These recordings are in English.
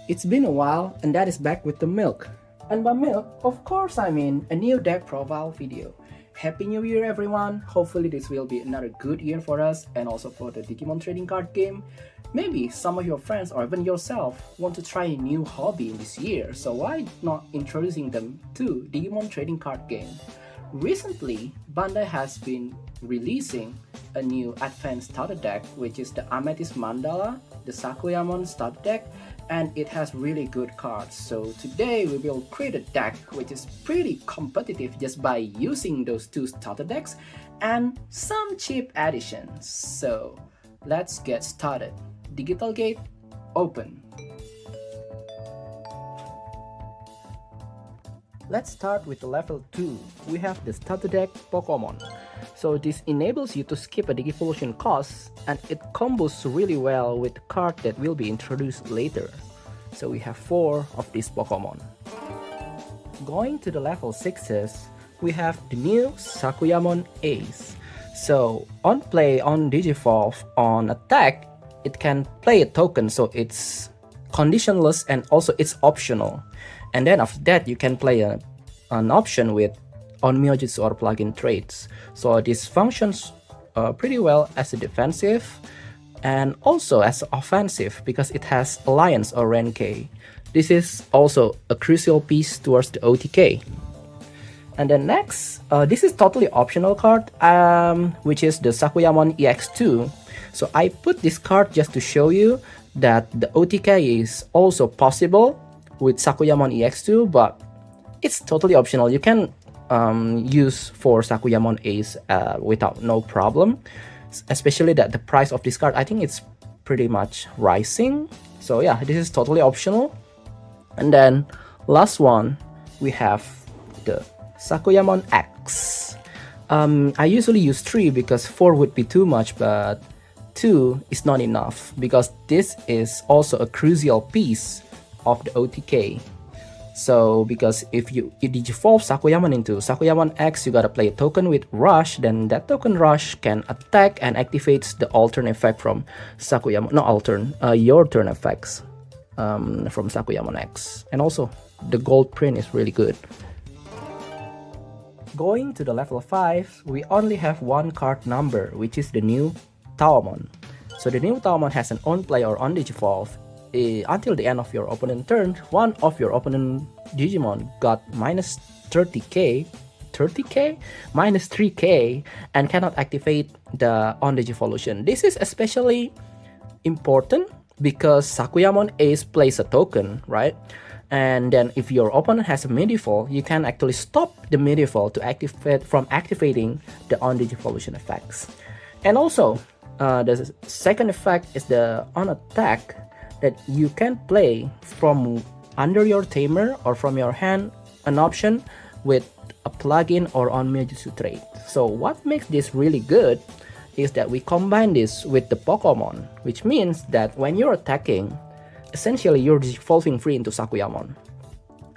It's been a while, and that is back with the milk. And by milk, of course I mean a new deck profile video. Happy New Year everyone! Hopefully this will be another good year for us and also for the Digimon trading card game. Maybe some of your friends or even yourself want to try a new hobby in this year, so why not introducing them to Digimon trading card game? Recently, Bandai has been releasing a new advanced starter deck, which is the Amethyst Mandala, the Sakuyamon starter deck, and it has really good cards. So today we will create a deck which is pretty competitive just by using those two starter decks and some cheap additions. So let's get started. Digital gate open. Let's start with the level 2. We have the starter deck Pokemon. So this enables you to skip a Digivolution cost, and it combos really well with the card that will be introduced later. So we have 4 of these Pokemon. Going to the level 6s, we have the new Sakuyamon Ace. So on play, on Digivolve, on attack, it can play a token, so it's conditionless and also it's optional. And then after that, you can play an option with Onmyojutsu or plugin traits. So this functions pretty well as a defensive and also as offensive because it has Alliance or Renkei. This is also a crucial piece towards the OTK. And then next, this is totally optional card, which is the Sakuyamon EX2. So I put this card just to show you that the OTK is also possible with Sakuyamon EX2, but it's totally optional. You can use for Sakuyamon Ace without no problem, especially that the price of this card, I think it's pretty much rising. So yeah, this is totally optional. And then last one, we have the Sakuyamon X. I usually use 3 because 4 would be too much, but 2 is not enough because this is also a crucial piece of the OTK. So because if you digivolve Sakuyamon into Sakuyamon X, you gotta play a token with Rush, then that token Rush can attack and activates the altern effect from Sakuyamon, not altern, your turn effects from Sakuyamon X. And also the gold print is really good. Going to the level 5, we only have one card number, which is the new Taomon. So the new Taomon has an on play or on digivolve. Until the end of your opponent turn, one of your opponent Digimon got minus 30k, minus 3k, and cannot activate the on Digivolution. This is especially important because Sakuyamon Ace plays a token, right? And then if your opponent has a Medieval, you can actually stop the Medieval to activate from activating the on Digivolution effects. And also, the second effect is the on attack, that you can play from under your Tamer or from your hand an option with a plugin or Onmyojutsu trait. So what makes this really good is that we combine this with the Pokemon, which means that when you're attacking, essentially you're evolving free into Sakuyamon.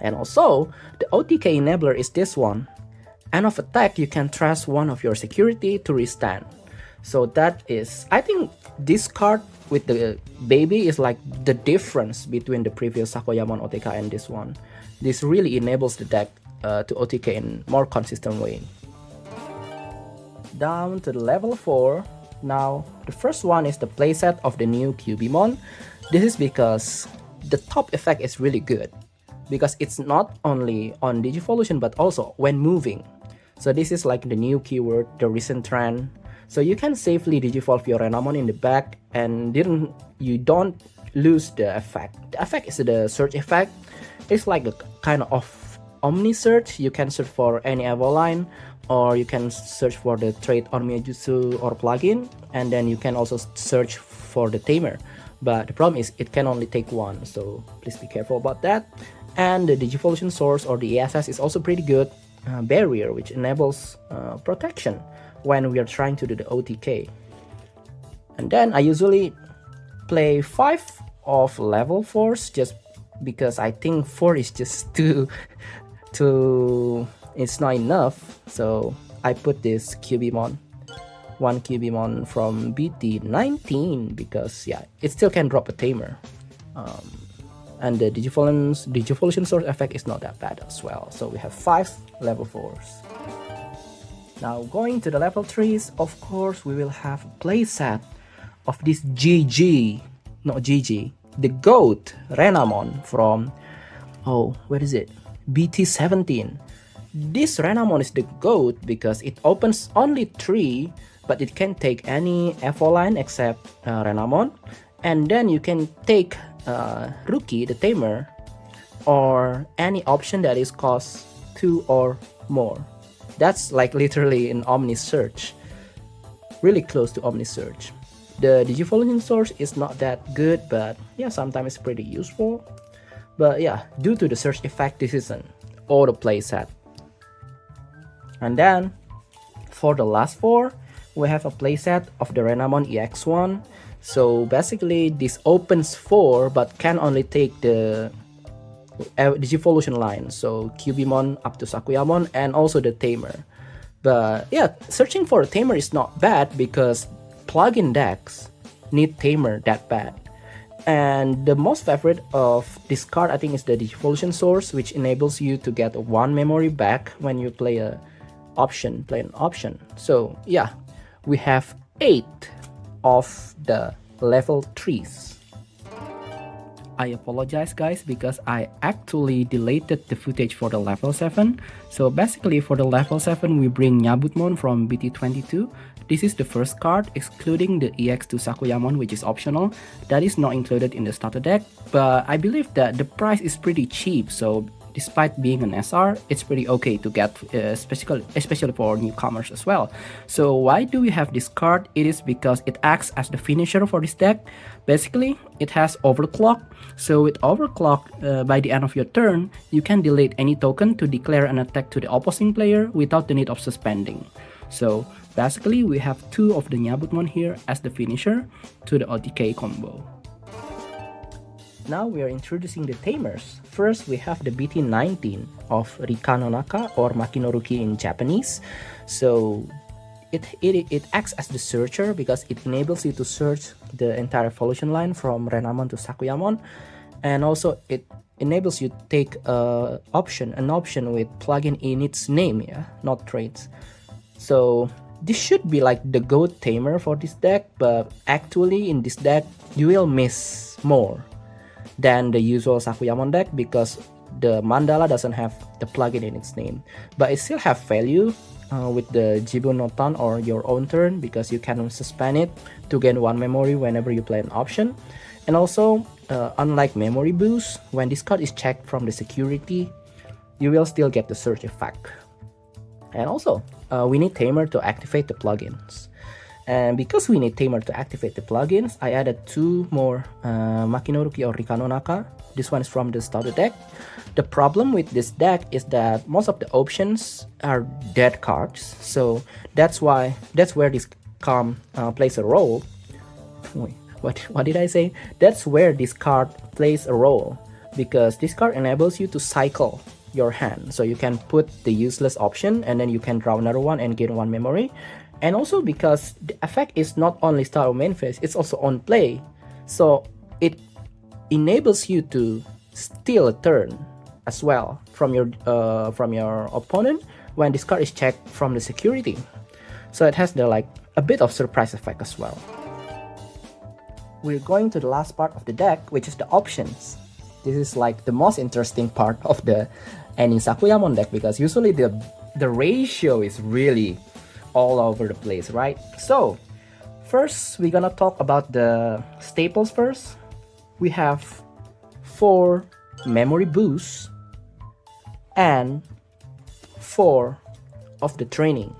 And also, the OTK enabler is this one. End of attack, you can trust one of your security to restand. So that is, I think this card with the baby is like the difference between the previous Sakuyamon OTK and this one. This really enables the deck to OTK in more consistent way. Down to the level 4. Now, the first one is the playset of the new Cubimon. This is because the top effect is really good, because it's not only on Digivolution but also when moving. So this is like the new keyword, the recent trend. So you can safely digivolve your Renamon in the back and you don't lose the effect. The effect is the search effect. It's like a kind of omni search. You can search for any Evoline, or you can search for the trait Onmyojutsu or plugin, and then you can also search for the Tamer. But the problem is it can only take one, so please be careful about that. And the Digivolution source or the ESS is also pretty good. Barrier, which enables protection when we are trying to do the OTK. And then I usually play 5 of level 4s just because I think 4 is just too it's not enough. So I put this Cubimon, one Cubimon from BT19 because yeah, it still can drop a Tamer. And the Digivolution source effect is not that bad as well. So we have 5 level 4s. Now going to the level 3s, of course we will have a playset of this the GOAT Renamon from, where is it? BT17. This Renamon is the GOAT because it opens only 3, but it can take any Evo line except Renamon. And then you can take Rookie, the Tamer, or any option that is cost 2 or more. That's like literally an Omni Search, really close to Omni Search. The Digivolution source is not that good, but yeah, sometimes it's pretty useful. But yeah, due to the search effect, this is an auto playset. And then for the last 4, we have a playset of the Renamon EX1. So basically this opens 4 but can only take the Digivolution line, so Cubimon up to Sakuyamon and also the Tamer. But yeah, searching for a Tamer is not bad because plugin decks need Tamer that bad. And the most favorite of this card I think is the Digivolution source, which enables you to get 1 memory back when you play an option. So yeah, we have 8 of the level 3s. I apologize guys because I actually deleted the footage for the level 7. So basically for the level 7 we bring Nyabutmon from BT22. This is the first card excluding the EX2 Sakuyamon, which is optional. That is not included in the starter deck, but I believe that the price is pretty cheap, so despite being an SR, it's pretty okay to get, especially for newcomers as well. So why do we have this card? It is because it acts as the finisher for this deck. Basically, it has overclock. So with overclock, by the end of your turn, you can delete any token to declare an attack to the opposing player without the need of suspending. So basically, we have 2 of the Nyabutmon here as the finisher to the OTK combo. Now we are introducing the Tamers. First, we have the BT19 of Rika no Naka or Makinoruki in Japanese. So it acts as the searcher because it enables you to search the entire evolution line from Renamon to Sakuyamon, and also it enables you to take an option with plugin in its name, not traits. So this should be like the GOAT Tamer for this deck, but actually in this deck you will miss more than the usual Sakuyamon deck because the Mandala doesn't have the plugin in its name, but it still have value with the Jibu no Tan or your own turn because you can suspend it to gain 1 memory whenever you play an option. And also, unlike memory boost, when this card is checked from the security, you will still get the search effect. And also, we need Tamer to activate the plugins. And because we need Tamer to activate the plugins, I added 2 more Makinoruki or Rika no Naka. This one is from the starter deck. The problem with this deck is that most of the options are dead cards, so that's where this plays a role. Wait, what did I say? That's where this card plays a role because this card enables you to cycle your hand, so you can put the useless option and then you can draw another one and gain 1 memory. And also because the effect is not only start of main phase, it's also on play, so it enables you to steal a turn as well from your opponent when this card is checked from the security. So it has a bit of surprise effect as well. We're going to the last part of the deck, which is the options. This is like the most interesting part of any Sakuyamon deck because usually the ratio is really all over the place, right? So first we're gonna talk about the staples first. We have 4 memory boosts and 4 of the trainings.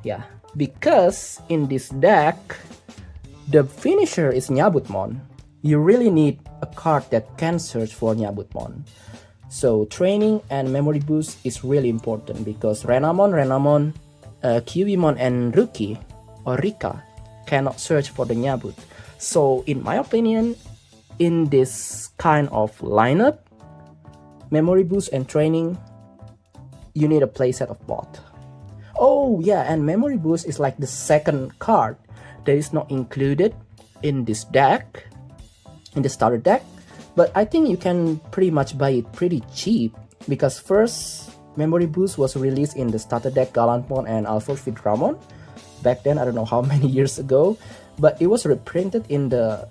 Yeah, because in this deck the finisher is Nyabutmon, you really need a card that can search for Nyabutmon. So training and memory boost is really important because Renamon, Cubimon and Rookie or Rika cannot search for the Nyabut. So in my opinion, in this kind of lineup, memory boost and training, you need a playset of both. Oh yeah, and memory boost is like the second card that is not included in this deck, in the starter deck, but I think you can pretty much buy it pretty cheap because first Memory Boost was released in the starter deck Gallantmon and Alphorus with Ramon back then. I don't know how many years ago, but it was reprinted in the,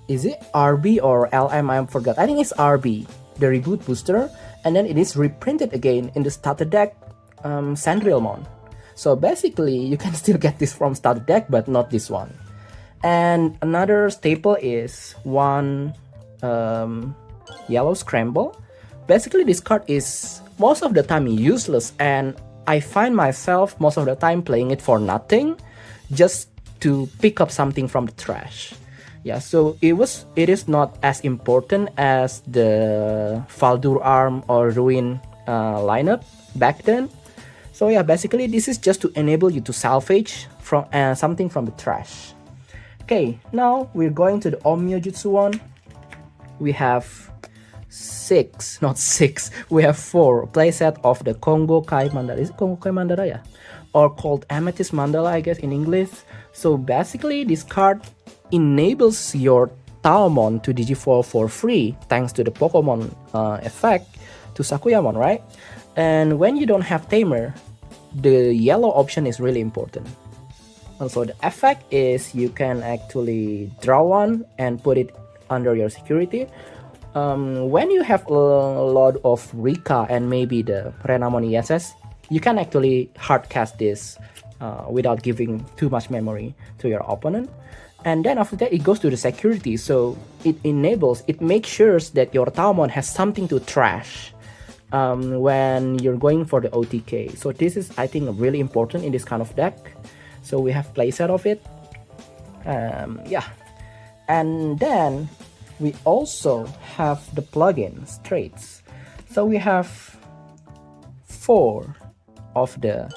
is it RB or LM? I forgot. I think it's RB, the reboot booster, and then it is reprinted again in the starter deck Sandrilmon. So basically you can still get this from starter deck, but not this one. And another staple is one Yellow Scramble. Basically this card is most of the time useless, and I find myself most of the time playing it for nothing, just to pick up something from the trash. Yeah, so it is not as important as the Faldur Arm or Ruin lineup back then. So yeah, basically this is just to enable you to salvage from something from the trash. Okay, now we're going to the Omyojutsu one. We have we have 4 playset of the Kongo Kai Mandala. Is it Kongo Kai Mandala? Yeah, or called Amethyst Mandala, I guess, in English. So basically this card enables your Taomon to Digivolve for free thanks to the Pokemon effect to Sakuyamon, right? And when you don't have Tamer, the yellow option is really important. Also, the effect is you can actually draw one and put it under your security. When you have a lot of Rika and maybe the Renamon ESS, you can actually hardcast this without giving too much memory to your opponent. And then after that, it goes to the security, so it makes sure that your Taomon has something to trash when you're going for the OTK. So this is, I think, really important in this kind of deck. So we have playset of it. Yeah, and then we also have the plugins traits. So we have 4 of the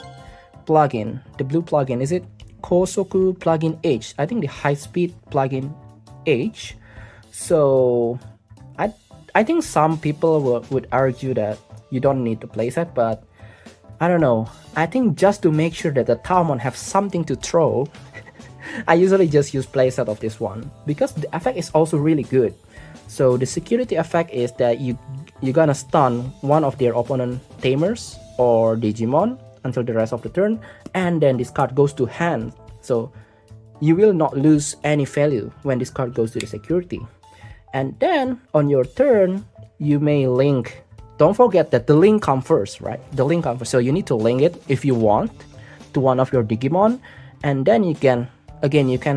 plugin. The blue plugin, is it Kosoku plugin H? I think the high speed plugin H. So I think some people would argue that you don't need the playset, but I don't know. I think just to make sure that the Taomon have something to throw, I usually just use playset of this one because the effect is also really good. So the security effect is that you're gonna stun one of their opponent Tamers or Digimon until the rest of the turn, and then this card goes to hand. So you will not lose any value when this card goes to the security. And then on your turn, you may link. Don't forget that the link comes first, right? The link comes first. So you need to link it if you want to one of your Digimon, and then you can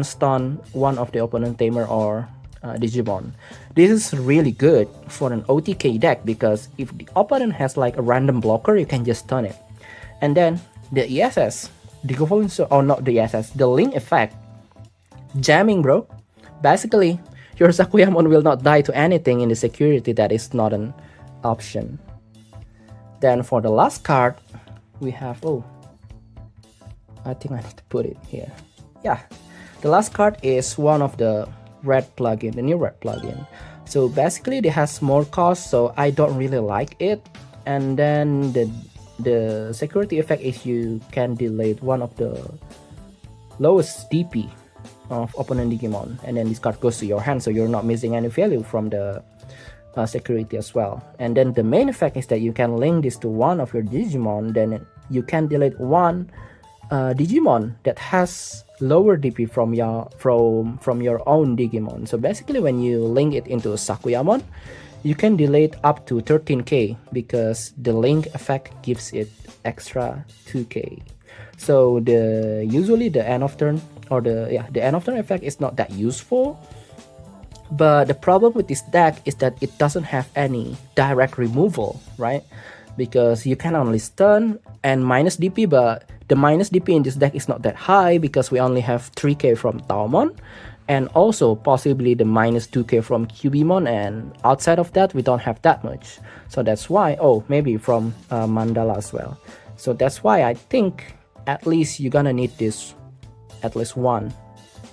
stun one of the opponent Tamer or Digimon. This is really good for an OTK deck because if the opponent has like a random blocker, you can just stun it. And then the ESS, the link effect, jamming, bro. Basically, your Sakuyamon will not die to anything in the security. That is not an option. Then for the last card, we have, I think I need to put it here. Yeah, the last card is one of the red plugin, the new red plugin. So basically it has more cost, so I don't really like it. And then the security effect is you can delay one of the lowest DP of opponent Digimon, and then this card goes to your hand, so you're not missing any value from the security as well. And then the main effect is that you can link this to one of your Digimon, then you can delete one Digimon that has lower DP from your own Digimon. So basically when you link it into Sakuyamon, you can delete up to 13k because the link effect gives it extra 2k. So usually the end of turn or the end of turn effect is not that useful. But the problem with this deck is that it doesn't have any direct removal, right? Because you can only stun and minus DP, but the minus DP in this deck is not that high because we only have 3k from Taomon and also possibly the minus 2k from Cubimon, and outside of that we don't have that much. So that's why, maybe from Mandala as well. So that's why I think at least you're gonna need this at least one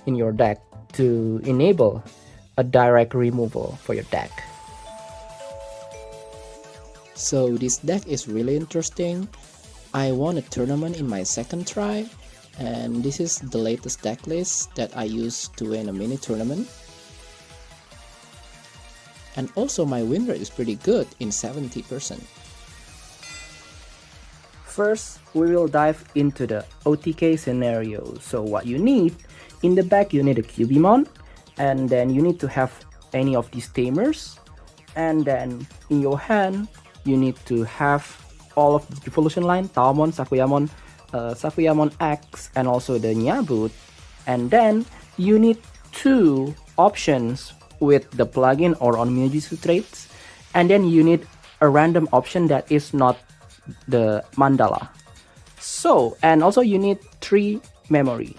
in your deck to enable a direct removal for your deck. So this deck is really interesting. I won a tournament in my second try, and this is the latest deck list that I used to win a mini tournament. And also my win rate is pretty good in 70%. First, we will dive into the OTK scenario. So what you need, in the back you need a Cubimon, and then you need to have any of these Tamers, and then in your hand you need to have all of the evolution line, Taomon, Sakuyamon, Sakuyamon X, and also the Nyabut. And then you need 2 options with the plugin or on Mujitsu traits, and then you need a random option that is not the Mandala. So, and also you need 3 memory.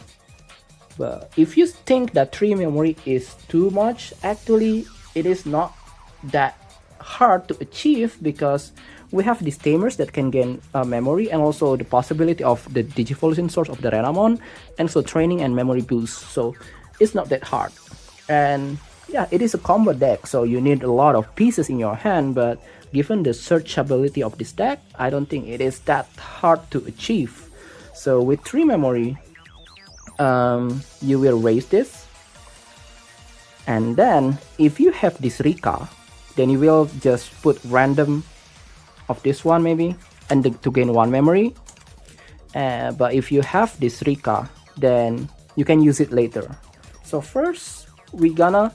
But if you think that 3 memory is too much, actually it is not that hard to achieve, because we have these Tamers that can gain memory, and also the possibility of the Digivolution source of the Renamon, and so training and memory boost. So it's not that hard. And yeah, it is a combo deck, so you need a lot of pieces in your hand, but given the searchability of this deck, I don't think it is that hard to achieve. So with 3 memory, you will raise this, and then if you have this Rika, then you will just put random of this one maybe, and to gain 1 memory. But if you have this Rika, then you can use it later. So first we gonna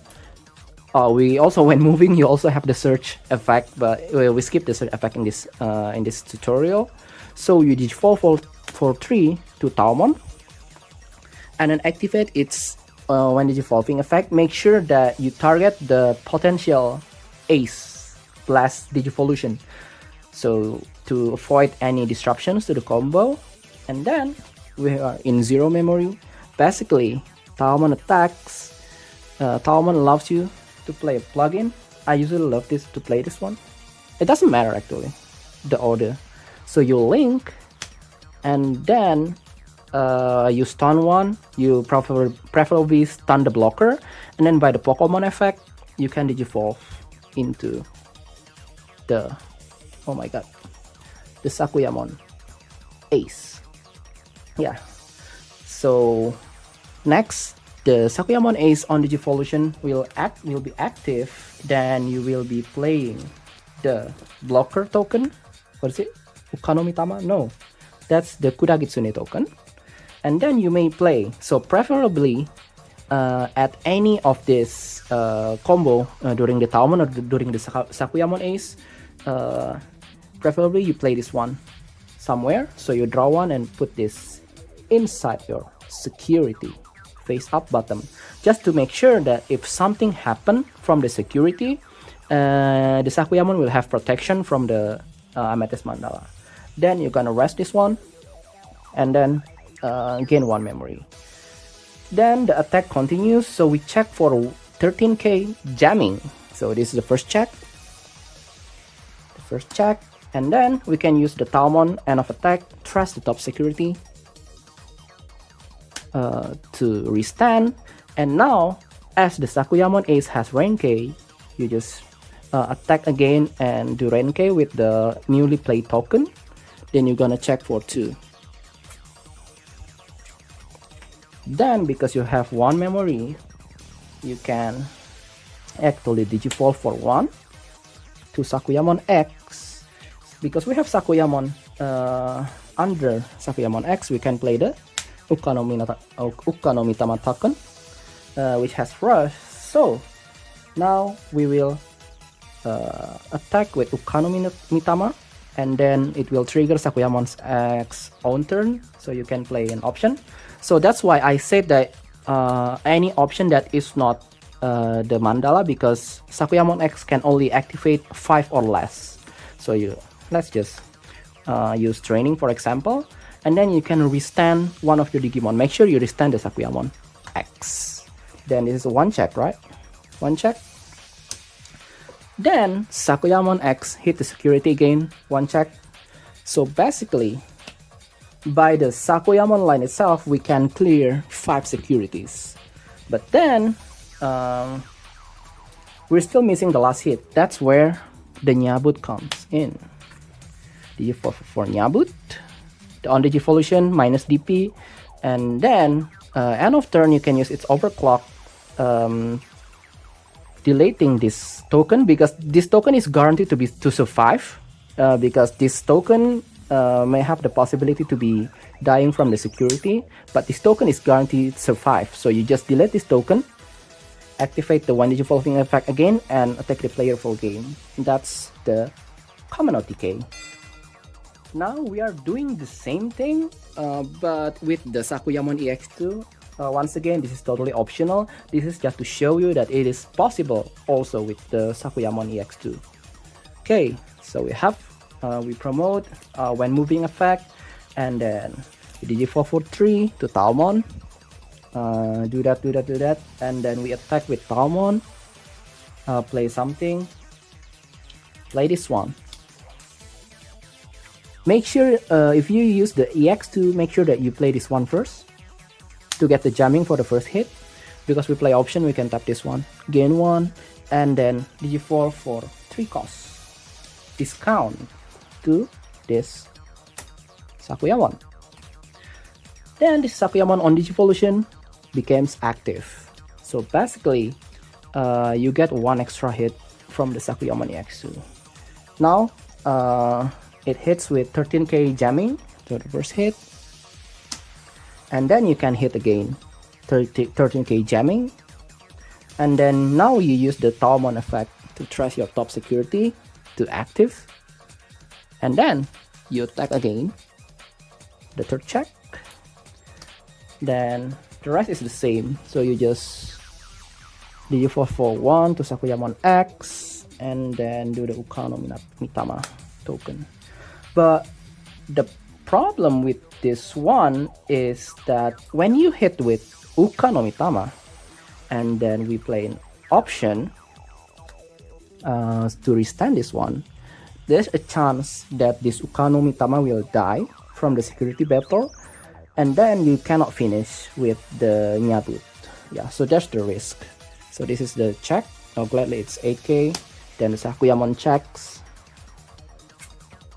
we also, when moving, you also have the search effect, but we skip the search effect in this tutorial. So you digivolve for 3 to Taomon, and then activate its when digivolving effect. Make sure that you target the potential ace plus digivolution, so to avoid any disruptions to the combo. And then we are in 0 memory. Basically, Taomon attacks. Taomon allows you to play a plugin. I usually love this to play this one. It doesn't matter actually, the order. So you link, and then you stun one. You preferably stun the blocker, and then by the Pokemon effect, you can digivolve into the, oh my god, the Sakuyamon Ace. Yeah. So next, the Sakuyamon Ace on Digivolution will be active. Then you will be playing the blocker token. What is it? Ukanomitama? No, that's the Kudagitsune token. And then you may play. So preferably at any of this combo during the Taomon or during the Sakuyamon Ace, preferably you play this one somewhere. So you draw one and put this inside your security, face up bottom, just to make sure that if something happen from the security, the Sakuyamon will have protection from the Amethyst Mandala. Then you're gonna rest this one, and then gain 1 memory. Then the attack continues, so we check for 13k jamming. So this is the first check. And then we can use the Taomon end of attack, trust the top security to restand. And now, as the Sakuyamon Ace has Renke, you just attack again and do Renke with the newly played token. Then you're gonna check for 2. Then, because you have 1 memory, you can actually digivolve for 1 to Sakuyamon X. Because we have Sakuyamon under Sakuyamon X, we can play the Ukanomitama token, which has Rush. So now we will attack with Ukanomitama, and then it will trigger Sakuyamon's X own turn, so you can play an option. So that's why I said that any option that is not the Mandala, because Sakuyamon X can only activate 5 or less. So let's just use training for example, and then you can restand one of your Digimon. Make sure you restand the Sakuyamon X. Then this is 1 check, right? 1 check. Then Sakuyamon X hit the security again, 1 check. So basically, by the Sakuyamon line itself, we can clear 5 securities. But then we're still missing the last hit. That's where the Nyabut comes in. For Nyabut, on Digivolution minus DP, and then end of turn you can use its overclock deleting this token, because this token is guaranteed to survive, because this token may have the possibility to be dying from the security, but this token is guaranteed to survive. So you just delete this token, activate the 1 Digivolving effect again, and attack the player full game. That's the common OTK. Now we are doing the same thing, but with the Sakuyamon EX2. Once again, this is totally optional. This is just to show you that it is possible also with the Sakuyamon EX2. Okay, so we promote when moving effect, and then we Digi4 for 3 to Talmon. Do that, and then we attack with Talmon. Play something. Play this one. Make sure if you use the EX2, make sure that you play this one first to get the jamming for the first hit. Because we play option, we can tap this one, gain 1, and then Digi4 for 3 costs. Discount to this Sakuyamon. Then this Sakuyamon on Digivolution becomes active. So basically, you get 1 extra hit from the Sakuyamon EX2. Now, it hits with 13k jamming to the first hit, and then you can hit again 13k jamming, and then now you use the Talmon effect to trash your top security to active, and then you attack again, the third check, then the rest is the same. So you just Digi4 for 1 to Sakuyamon X, and then do the Ukano Mitama token. But the problem with this one is that when you hit with Ukano Mitama, and then we play an option to restand this one, there's a chance that this Ukano Mitama will die from the security battle, and then you cannot finish with the Nyabut. Yeah, so that's the risk. So this is the check. Now gladly it's 8k. Then the Sakuyamon checks.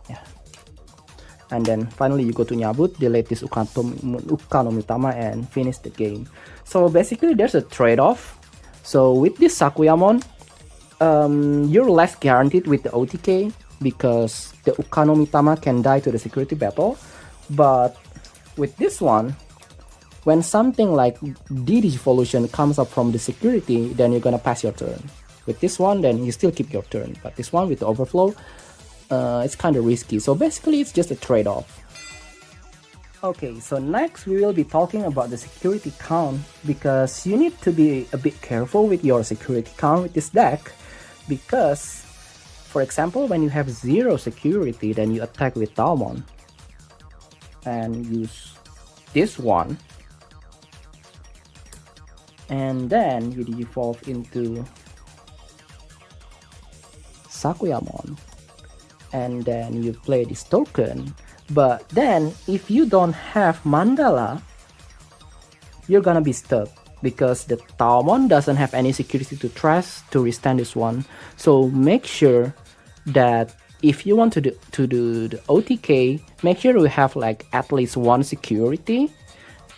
Yeah. And then finally you go to Nyabut, delete this Ukano Mitama, and finish the game. So basically there's a trade-off. So with this Sakuyamon, you're less guaranteed with the OTK because the Ukano Mitama can die to the security battle. But with this one, when something like Digivolution comes up from the security, then you're gonna pass your turn. With this one, then you still keep your turn. But this one with the overflow, it's kind of risky. So basically it's just a trade-off. Okay, so next we will be talking about the security count, because you need to be a bit careful with your security count with this deck, because for example, when you have 0 security, then you attack with Talmon and use this one, and then you evolve into Sakuyamon, and then you play this token. But then if you don't have Mandala, you're gonna be stuck, because the Talmon doesn't have any security to trust to restand this one. So make sure that if you want to do the OTK, make sure you have like at least 1 security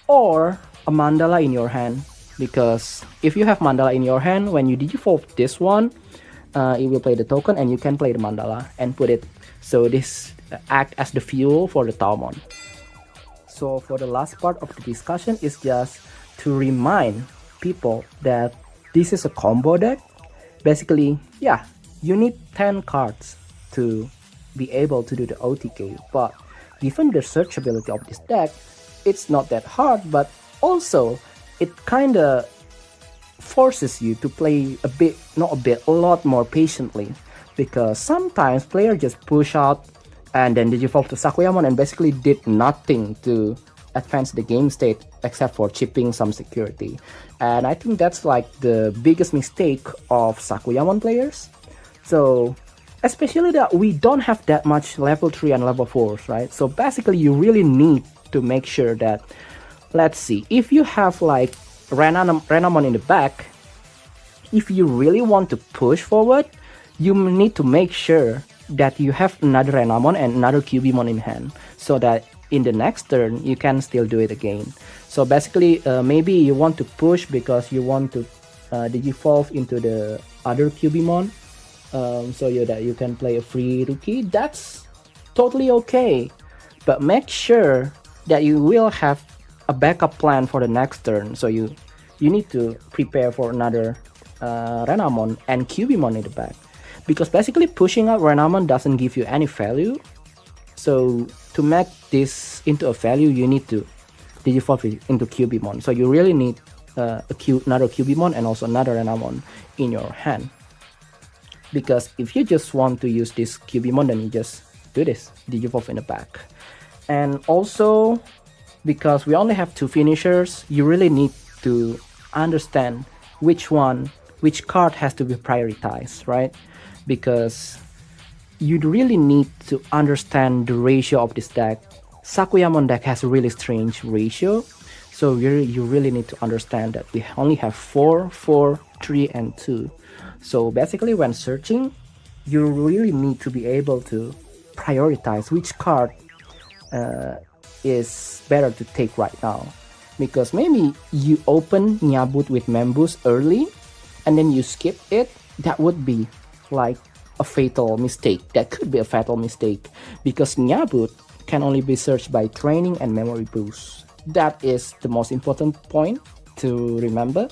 or a Mandala in your hand, because if you have Mandala in your hand, when you digivolve this one, it will play the token and you can play the Mandala and put it, so this act as the fuel for the Talmon. So for the last part of the discussion is just to remind people that this is a combo deck. Basically, yeah, you need 10 cards to be able to do the OTK, but given the searchability of this deck, it's not that hard, but also it kinda forces you to play a lot more patiently, because sometimes players just push out and then digivolve to Sakuyamon and basically did nothing to advance the game state except for chipping some security. And I think that's like the biggest mistake of Sakuyamon players. So especially that we don't have that much level 3 and level 4s, right? So basically you really need to make sure that, let's see, if you have like Renamon in the back, if you really want to push forward, you need to make sure that you have another Renamon and another Cubimon in hand, so that in the next turn you can still do it again. So basically maybe you want to push because you want to digivolve into the other Cubimon, so that you can play a free rookie. That's totally okay, but make sure that you will have a backup plan for the next turn. So you need to prepare for another Renamon and Cubimon in the back, because basically pushing out Renamon doesn't give you any value. So to make this into a value, you need to digivolve it into Cubimon. So you really need another Cubimon and also another Renamon in your hand. Because if you just want to use this Cubimon, then you just do this, digivolve in the back. And also, because we only have 2 finishers, you really need to understand which card has to be prioritized, right? Because you really need to understand the ratio of this deck. Sakuyamon deck has a really strange ratio, so you really need to understand that we only have 4, 4, 3, and 2. So basically when searching, you really need to be able to prioritize which card is better to take right now. Because maybe you open Nyabut with Membus early and then you skip it, that would be like a fatal mistake. That could be a fatal mistake, because Nyabut can only be searched by training and memory boost. That is the most important point to remember,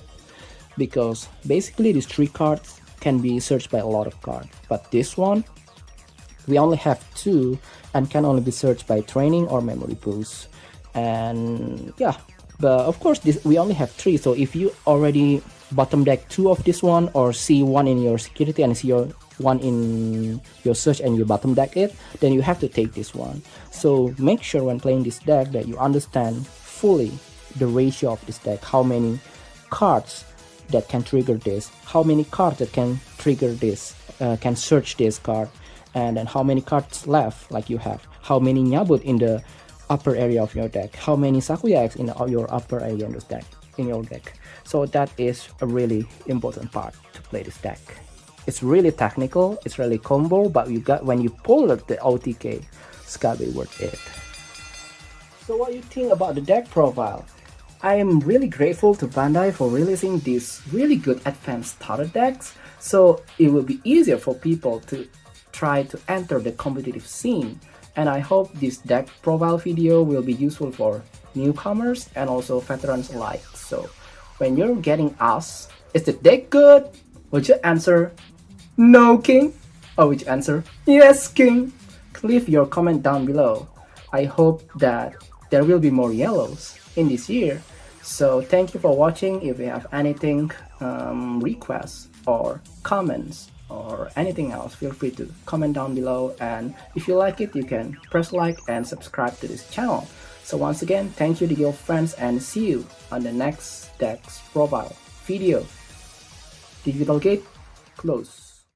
because basically these 3 cards can be searched by a lot of cards, but this one we only have 2 and can only be searched by training or memory boost. And yeah, but of course we only have 3, so if you already bottom deck 2 of this one, or see 1 in your security and see your 1 in your search and you bottom deck it, then you have to take this one. So make sure when playing this deck that you understand fully the ratio of this deck, how many cards that can trigger this, how many cards that can trigger this, can search this card, and then how many cards left, like you have, how many Nyabut in the upper area of your deck, how many Sakuya X in your upper area in your deck. So that is a really important part to play this deck. It's really technical, it's really combo, but when you pull up the OTK, it's gotta be worth it. So what do you think about the deck profile? I am really grateful to Bandai for releasing these really good advanced starter decks, so it will be easier for people to try to enter the competitive scene. And I hope this deck profile video will be useful for newcomers and also veterans alike. So when you're getting asked, is the deck good? Would you answer no, king? Or would you answer yes, king? Leave your comment down below. I hope that there will be more yellows in this year. So thank you for watching. If you have anything, requests or comments or anything else, feel free to comment down below, and if you like it, you can press like and subscribe to this channel. So once again, thank you Digital friends, and see you on the next deck's profile video. Digital Gate close.